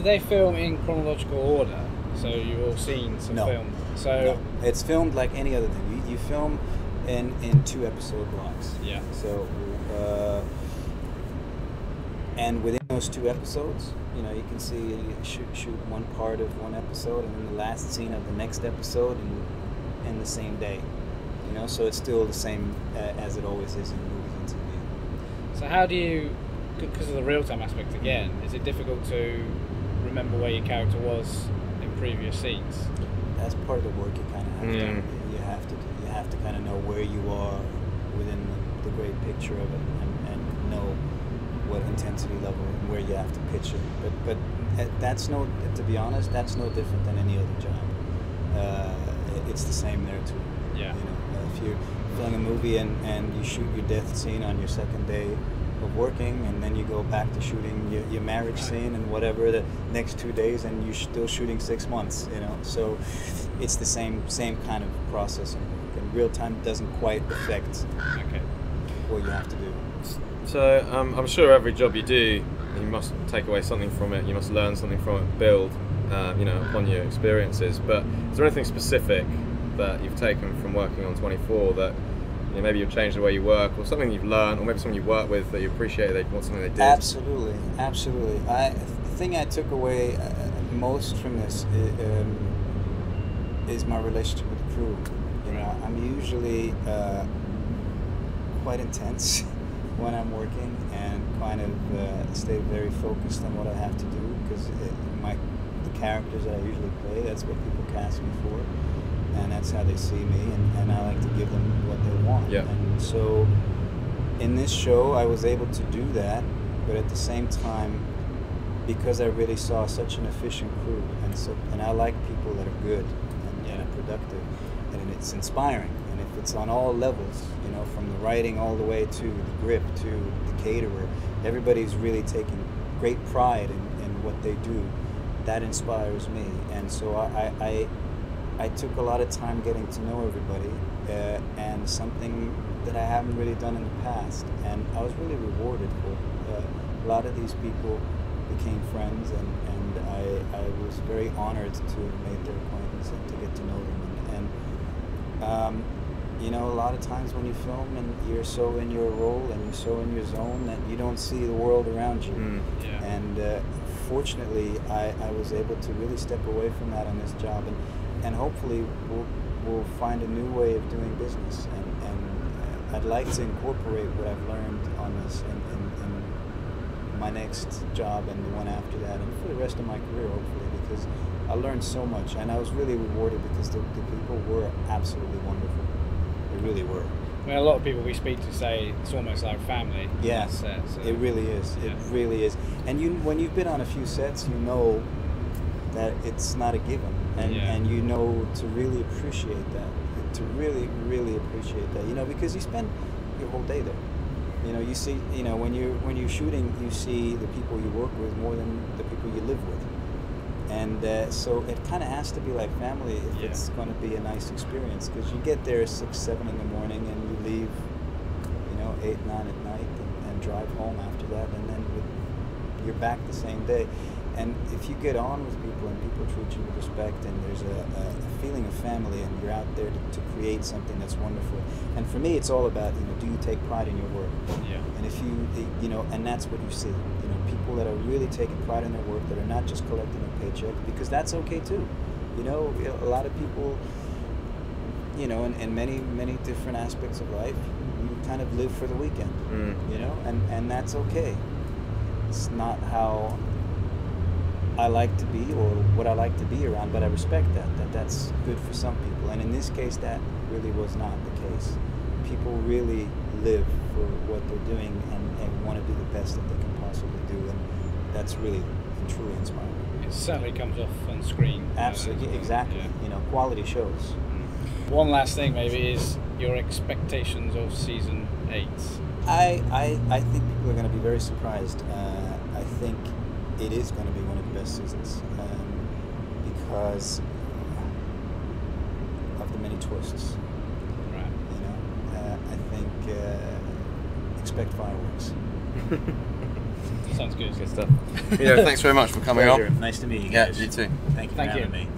they film in chronological order? So you've all seen some film. So no. It's filmed like any other thing. You film in 2 episode blocks. Yeah. So and within those 2 episodes, you know, you can see you shoot one part of one episode and then the last scene of the next episode in the same day. You know, so it's still the same as it always is in movies and TV. So how do you, because of the real-time aspect again, is it difficult to remember where your character was in previous scenes? That's part of the work you kind of have to. You have to kind of know where you are within the great picture of it, and know what intensity level and where you have to pitch it. But that's no, to be honest, that's no different than any other job. It's the same there too. Yeah. You know, if you're filming a movie and you shoot your death scene on your second day of working, and then you go back to shooting your marriage scene and whatever the next 2 days, and you're still shooting 6 months. You know, so it's the same kind of process. And real time doesn't quite affect what you have to do. So I'm sure every job you do, you must take away something from it. You must learn something from it, build, you know, upon your experiences. But is there anything specific that you've taken from working on 24 that, you know, maybe you've changed the way you work, or something you've learned, or maybe someone you work with that you appreciate, they want something they did? Absolutely. The thing I took away most from this is my relationship with the crew. You know, I'm usually quite intense when I'm working, and kind of stay very focused on what I have to do, because the characters that I usually play, that's what people cast me for, and that's how they see me, and I like to give them what they want. Yeah. And so in this show I was able to do that, but at the same time, because I really saw such an efficient crew, and I like people that are good and productive, and it's inspiring. And if it's on all levels, you know, from the writing all the way to the grip to the caterer, everybody's really taking great pride in what they do. That inspires me. And so I took a lot of time getting to know everybody, and something that I haven't really done in the past. And I was really rewarded for it. A lot of these people became friends, and I was very honored to have made their acquaintance and to get to know them. And you know, a lot of times when you film and you're so in your role and you're so in your zone that you don't see the world around you. Yeah. And fortunately, I was able to really step away from that on this job, and hopefully we'll find a new way of doing business. And I'd like to incorporate what I've learned on this in my next job and the one after that, and for the rest of my career, hopefully, because I learned so much, and I was really rewarded because the people were absolutely wonderful. They really were. I mean, a lot of people we speak to say it's almost like family. Yeah, So. It really is. Yeah. It really is. And when you've been on a few sets, you know that it's not a given, and you know to really appreciate that, to really, really appreciate that. You know, because you spend your whole day there. You know, you see, you know, when you're shooting, you see the people you work with more than the people you live with. And so it kind of has to be like family if it's going to be a nice experience, because you get there at 6, 7 in the morning, and you leave, you know, 8, 9 at night, and drive home after that, and then you're back the same day. And if you get on with people and people treat you with respect, and there's a feeling of family, and you're out there to create something that's wonderful. And for me, it's all about, you know, do you take pride in your work? Yeah. And if you know, and that's what you see. You know, people that are really taking pride in their work, that are not just collecting a paycheck, because that's okay too. You know, a lot of people, you know, in many, many different aspects of life, you kind of live for the weekend. You know, and that's okay. It's not how I like to be, or what I like to be around, but I respect that's good for some people. And in this case, that really was not the case. People really live for what they're doing, and want to do the best that they can possibly do, and that's really and truly inspiring. It certainly comes off on screen. Absolutely, exactly. Yeah. You know, quality shows. One last thing maybe is your expectations of season 8. I think people are going to be very surprised. I think it is going to be one of the best seasons, because of the many twists. Right. You know, I think expect fireworks. Sounds good. Good stuff. Thanks very much for coming Pleasure. on. Nice to meet you Yeah, guys. you too. Thank you for Thank you. having me.